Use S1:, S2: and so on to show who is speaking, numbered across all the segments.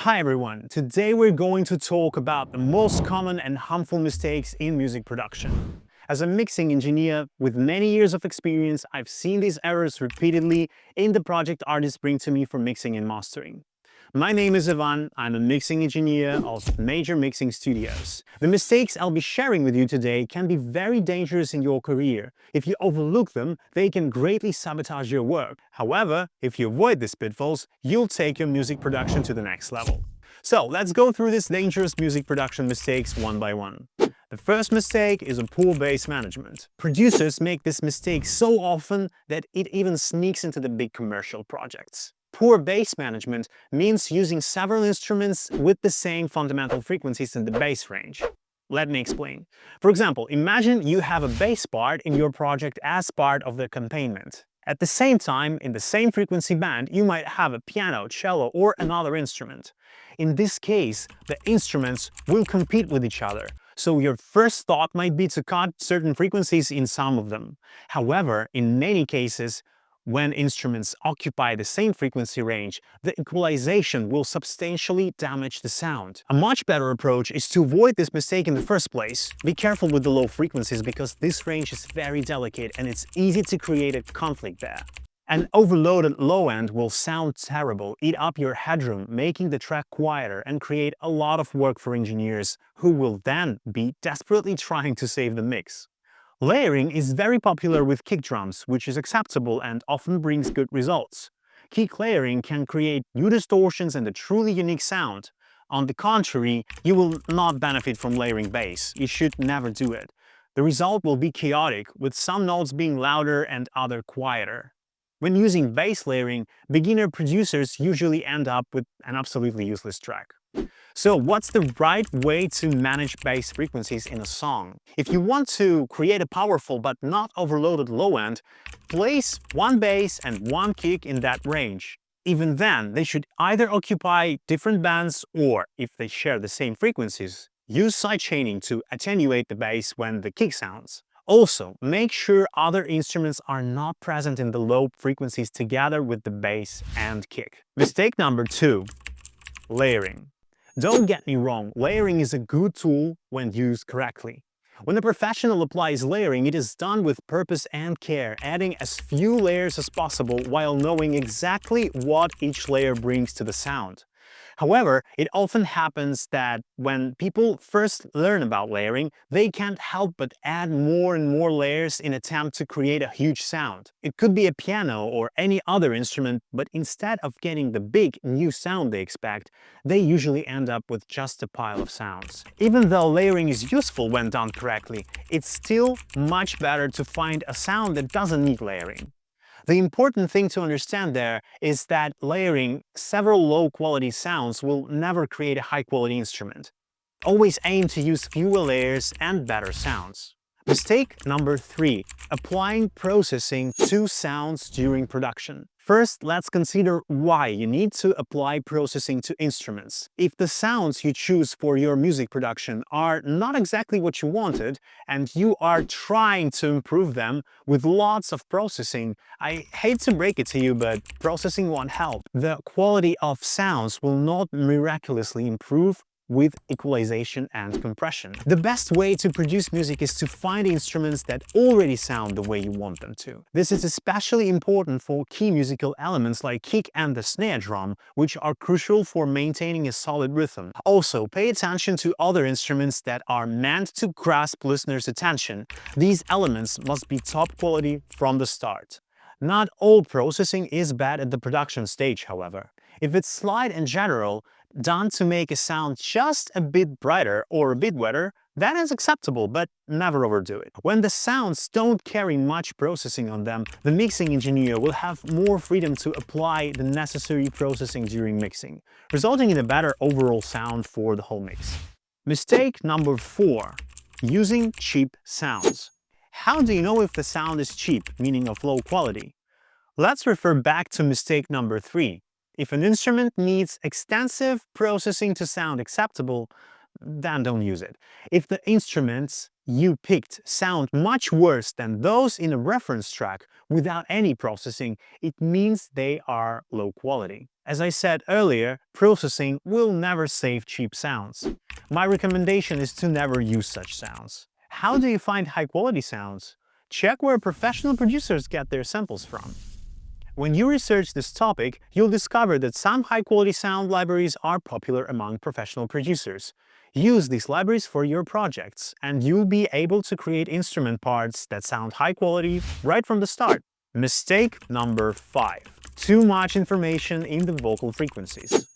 S1: Hi everyone, today we're going to talk about the most common and harmful mistakes in music production. As a mixing engineer with many years of experience, I've seen these errors repeatedly in the project artists bring to me for mixing and mastering. My name is Ivan, I'm a mixing engineer of major mixing studios. The mistakes I'll be sharing with you today can be very dangerous in your career. If you overlook them, they can greatly sabotage your work. However, if you avoid these pitfalls, you'll take your music production to the next level. So let's go through these dangerous music production mistakes one by one. The first mistake is a poor bass management. Producers make this mistake so often that it even sneaks into the big commercial projects. Poor bass management means using several instruments with the same fundamental frequencies in the bass range. Let me explain. For example, imagine you have a bass part in your project as part of the accompaniment. At the same time, in the same frequency band, you might have a piano, cello, or another instrument. In this case, the instruments will compete with each other, so your first thought might be to cut certain frequencies in some of them. However, in many cases, when instruments occupy the same frequency range, the equalization will substantially damage the sound. A much better approach is to avoid this mistake in the first place. Be careful with the low frequencies because this range is very delicate and it's easy to create a conflict there. An overloaded low end will sound terrible, eat up your headroom, making the track quieter and create a lot of work for engineers who will then be desperately trying to save the mix. Layering is very popular with kick drums, which is acceptable and often brings good results. Kick layering can create new distortions and a truly unique sound. On the contrary, you will not benefit from layering bass. You should never do it. The result will be chaotic, with some notes being louder and other quieter. When using bass layering, beginner producers usually end up with an absolutely useless track. So what's the right way to manage bass frequencies in a song? If you want to create a powerful but not overloaded low end, place one bass and one kick in that range. Even then, they should either occupy different bands or, if they share the same frequencies, use sidechaining to attenuate the bass when the kick sounds. Also, make sure other instruments are not present in the low frequencies together with the bass and kick. Mistake number 2. Layering. Don't get me wrong, layering is a good tool when used correctly. When a professional applies layering, it is done with purpose and care, adding as few layers as possible while knowing exactly what each layer brings to the sound. However, it often happens that when people first learn about layering, they can't help but add more and more layers in an attempt to create a huge sound. It could be a piano or any other instrument, but instead of getting the big new sound they expect, they usually end up with just a pile of sounds. Even though layering is useful when done correctly, it's still much better to find a sound that doesn't need layering. The important thing to understand there is that layering several low-quality sounds will never create a high-quality instrument. Always aim to use fewer layers and better sounds. Mistake number 3. Applying processing to sounds during production. First, let's consider why you need to apply processing to instruments. If the sounds you choose for your music production are not exactly what you wanted, and you are trying to improve them with lots of processing, I hate to break it to you, but processing won't help. The quality of sounds will not miraculously improve with equalization and compression. The best way to produce music is to find instruments that already sound the way you want them to. This is especially important for key musical elements like kick and the snare drum, which are crucial for maintaining a solid rhythm. Also, pay attention to other instruments that are meant to grasp listeners' attention. These elements must be top quality from the start. Not all processing is bad at the production stage, however. If it's slight in general, done to make a sound just a bit brighter or a bit wetter, that is acceptable, but never overdo it. When the sounds don't carry much processing on them, the mixing engineer will have more freedom to apply the necessary processing during mixing, resulting in a better overall sound for the whole mix. Mistake number 4. Using cheap sounds. How do you know if the sound is cheap, meaning of low quality? Let's refer back to mistake number 3. If an instrument needs extensive processing to sound acceptable, then don't use it. If the instruments you picked sound much worse than those in a reference track without any processing, it means they are low quality. As I said earlier, processing will never save cheap sounds. My recommendation is to never use such sounds. How do you find high-quality sounds? Check where professional producers get their samples from. When you research this topic, you'll discover that some high-quality sound libraries are popular among professional producers. Use these libraries for your projects, and you'll be able to create instrument parts that sound high quality right from the start. Mistake number 5. Too much information in the vocal frequencies.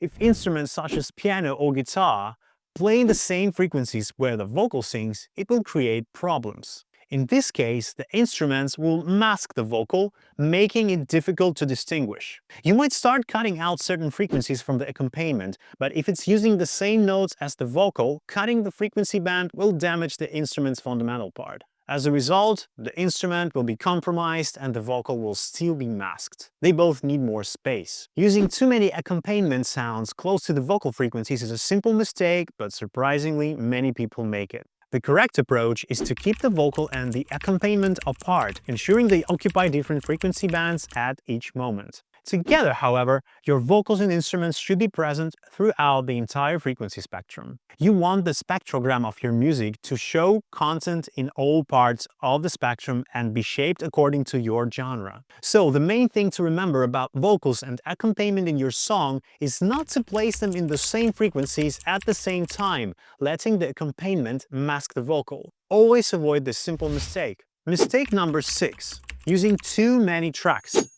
S1: If instruments such as piano or guitar play in the same frequencies where the vocal sings, it will create problems. In this case, the instruments will mask the vocal, making it difficult to distinguish. You might start cutting out certain frequencies from the accompaniment, but if it's using the same notes as the vocal, cutting the frequency band will damage the instrument's fundamental part. As a result, the instrument will be compromised and the vocal will still be masked. They both need more space. Using too many accompaniment sounds close to the vocal frequencies is a simple mistake, but surprisingly, many people make it. The correct approach is to keep the vocal and the accompaniment apart, ensuring they occupy different frequency bands at each moment. Together, however, your vocals and instruments should be present throughout the entire frequency spectrum. You want the spectrogram of your music to show content in all parts of the spectrum and be shaped according to your genre. So, the main thing to remember about vocals and accompaniment in your song is not to place them in the same frequencies at the same time, letting the accompaniment mask the vocal. Always avoid this simple mistake. Mistake number 6. Using too many tracks.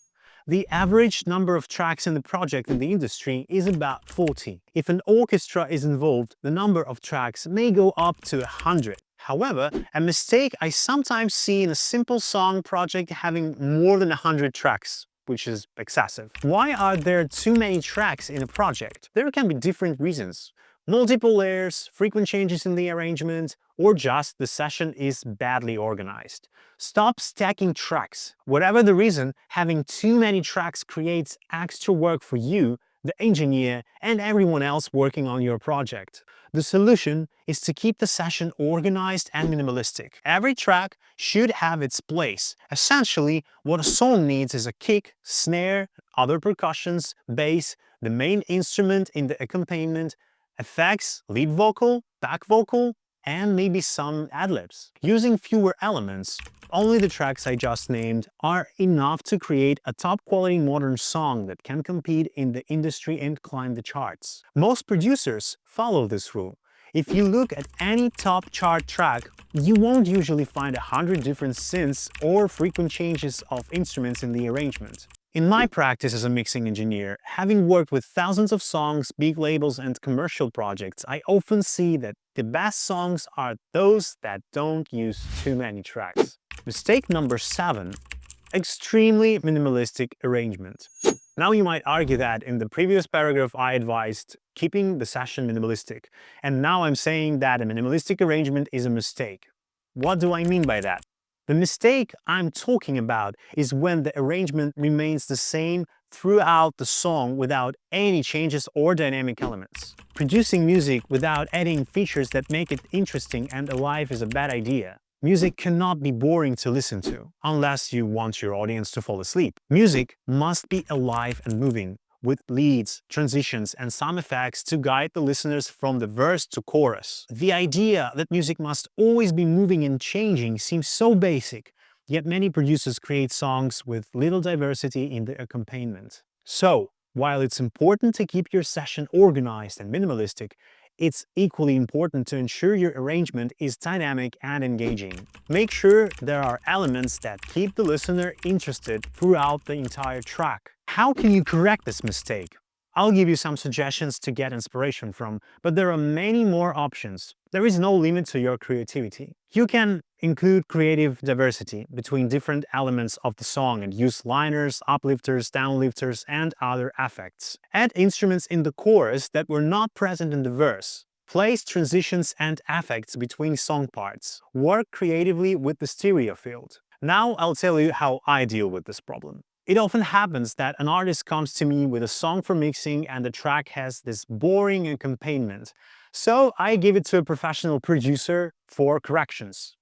S1: The average number of tracks in the project in the industry is about 40. If an orchestra is involved, the number of tracks may go up to 100. However, a mistake I sometimes see in a simple song project having more than 100 tracks, which is excessive. Why are there too many tracks in a project? There can be different reasons. Multiple layers, frequent changes in the arrangement, or just the session is badly organized. Stop stacking tracks. Whatever the reason, having too many tracks creates extra work for you, the engineer, and everyone else working on your project. The solution is to keep the session organized and minimalistic. Every track should have its place. Essentially, what a song needs is a kick, snare, other percussions, bass, the main instrument in the accompaniment, effects, lead vocal, back vocal, and maybe some ad-libs. Using fewer elements, only the tracks I just named, are enough to create a top-quality modern song that can compete in the industry and climb the charts. Most producers follow this rule. If you look at any top chart track, you won't usually find 100 different synths or frequent changes of instruments in the arrangement. In my practice as a mixing engineer, having worked with thousands of songs, big labels, and commercial projects, I often see that the best songs are those that don't use too many tracks. Mistake number 7. Extremely minimalistic arrangement. Now you might argue that in the previous paragraph I advised keeping the session minimalistic, and now I'm saying that a minimalistic arrangement is a mistake. What do I mean by that? The mistake I'm talking about is when the arrangement remains the same throughout the song without any changes or dynamic elements. Producing music without adding features that make it interesting and alive is a bad idea. Music cannot be boring to listen to, unless you want your audience to fall asleep. Music must be alive and moving, with leads, transitions, and some effects to guide the listeners from the verse to chorus. The idea that music must always be moving and changing seems so basic, yet many producers create songs with little diversity in the accompaniment. So, while it's important to keep your session organized and minimalistic, it's equally important to ensure your arrangement is dynamic and engaging. Make sure there are elements that keep the listener interested throughout the entire track. How can you correct this mistake? I'll give you some suggestions to get inspiration from, but there are many more options. There is no limit to your creativity. You can include creative diversity between different elements of the song and use liners, uplifters, downlifters, and other effects. Add instruments in the chorus that were not present in the verse. Place transitions and effects between song parts. Work creatively with the stereo field. Now I'll tell you how I deal with this problem. It often happens that an artist comes to me with a song for mixing and the track has this boring accompaniment. So I give it to a professional producer for corrections.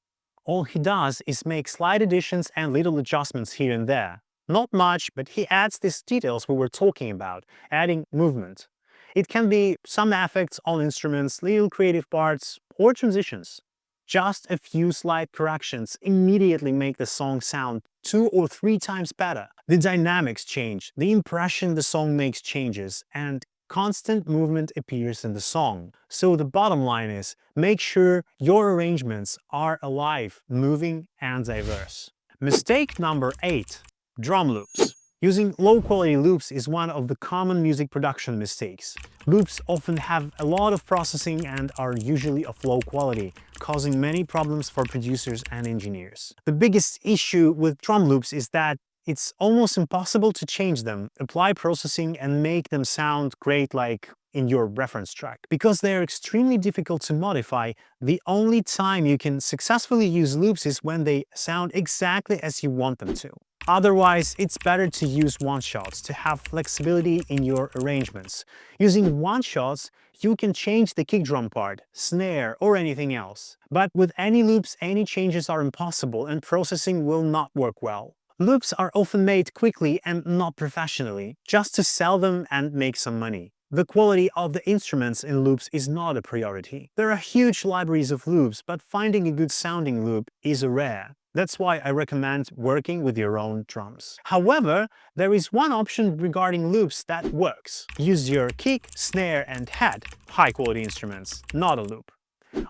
S1: All he does is make slight additions and little adjustments here and there. Not much, but he adds these details we were talking about, adding movement. It can be some effects on instruments, little creative parts, or transitions. Just a few slight corrections immediately make the song sound 2 or 3 times better. The dynamics change, the impression the song makes changes, and constant movement appears in the song. So the bottom line is, make sure your arrangements are alive, moving, and diverse. Mistake number 8. Drum loops. Using low-quality loops is one of the common music production mistakes. Loops often have a lot of processing and are usually of low quality, causing many problems for producers and engineers. The biggest issue with drum loops is that it's almost impossible to change them, apply processing, and make them sound great like in your reference track. Because they are extremely difficult to modify, the only time you can successfully use loops is when they sound exactly as you want them to. Otherwise, it's better to use one-shots to have flexibility in your arrangements. Using one-shots, you can change the kick drum part, snare, or anything else. But with any loops, any changes are impossible and processing will not work well. Loops are often made quickly and not professionally, just to sell them and make some money. The quality of the instruments in loops is not a priority. There are huge libraries of loops, but finding a good sounding loop is rare. That's why I recommend working with your own drums. However, there is one option regarding loops that works. Use your kick, snare, and head, high-quality instruments, not a loop.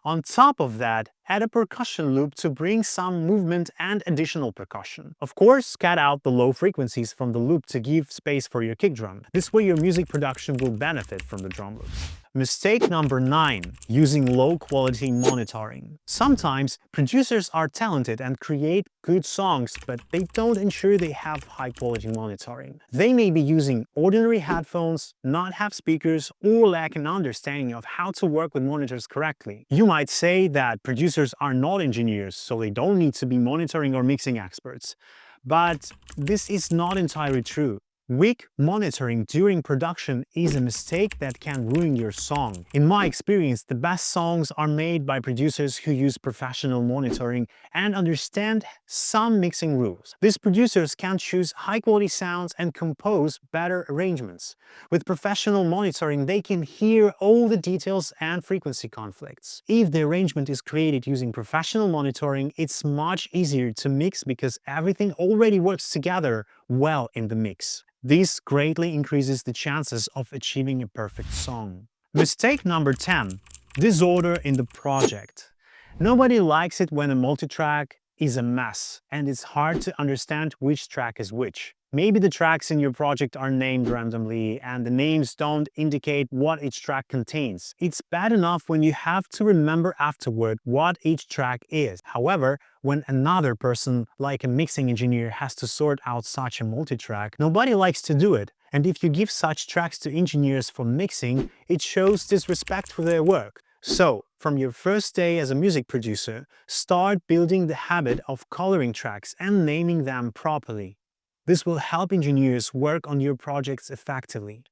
S1: On top of that, add a percussion loop to bring some movement and additional percussion. Of course, cut out the low frequencies from the loop to give space for your kick drum. This way your music production will benefit from the drum loops. Mistake number 9. Using low-quality monitoring. Sometimes, producers are talented and create good songs, but they don't ensure they have high-quality monitoring. They may be using ordinary headphones, not have speakers, or lack an understanding of how to work with monitors correctly. You might say that producers are not engineers, so they don't need to be monitoring or mixing experts. But this is not entirely true. Weak monitoring during production is a mistake that can ruin your song. In my experience, the best songs are made by producers who use professional monitoring and understand some mixing rules. These producers can choose high-quality sounds and compose better arrangements. With professional monitoring, they can hear all the details and frequency conflicts. If the arrangement is created using professional monitoring, it's much easier to mix because everything already works together well in the mix. This greatly increases the chances of achieving a perfect song. Mistake number 10. Disorder in the project. Nobody likes it when a multitrack is a mess and it's hard to understand which track is which. Maybe the tracks in your project are named randomly and the names don't indicate what each track contains. It's bad enough when you have to remember afterward what each track is. However, when another person, like a mixing engineer, has to sort out such a multitrack, nobody likes to do it. And if you give such tracks to engineers for mixing, it shows disrespect for their work. So, from your first day as a music producer, start building the habit of coloring tracks and naming them properly. This will help engineers work on your projects effectively.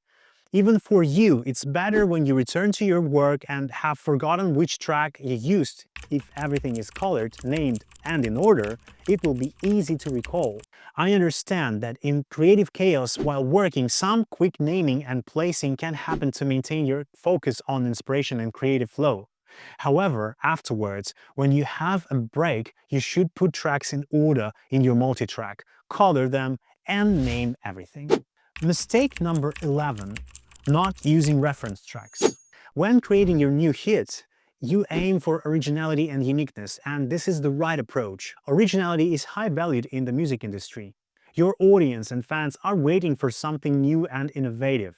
S1: Even for you, it's better when you return to your work and have forgotten which track you used. If everything is colored, named, and in order, it will be easy to recall. I understand that in creative chaos while working, some quick naming and placing can happen to maintain your focus on inspiration and creative flow. However, afterwards, when you have a break, you should put tracks in order in your multitrack, color them, and name everything. Mistake number 11. Not using reference tracks. When creating your new hit, you aim for originality and uniqueness, and this is the right approach. Originality is high valued in the music industry. Your audience and fans are waiting for something new and innovative.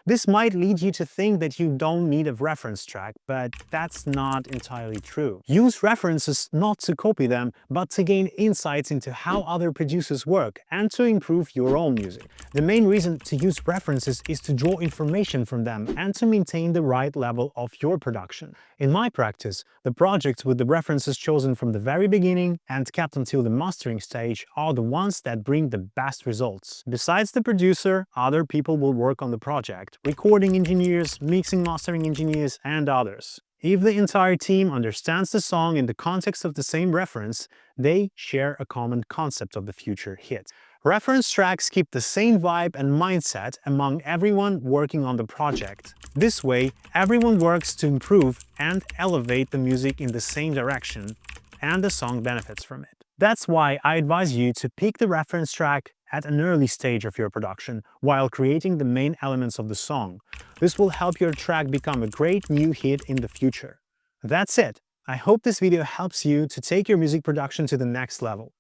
S1: This might lead you to think that you don't need a reference track, but that's not entirely true. Use references not to copy them, but to gain insights into how other producers work and to improve your own music. The main reason to use references is to draw information from them and to maintain the right level of your production. In my practice, the projects with the references chosen from the very beginning and kept until the mastering stage are the ones that bring the best results. Besides the producer, other people will work on the project: recording engineers, mixing mastering engineers, and others. If the entire team understands the song in the context of the same reference, they share a common concept of the future hit. Reference tracks keep the same vibe and mindset among everyone working on the project. This way, everyone works to improve and elevate the music in the same direction, and the song benefits from it. That's why I advise you to pick the reference track at an early stage of your production while creating the main elements of the song. This will help your track become a great new hit in the future. That's it. I hope this video helps you to take your music production to the next level.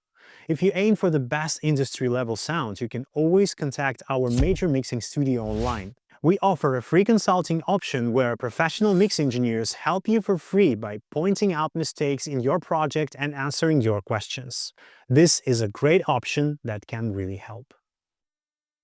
S1: If you aim for the best industry-level sound, you can always contact our major mixing studio online. We offer a free consulting option where professional mix engineers help you for free by pointing out mistakes in your project and answering your questions. This is a great option that can really help.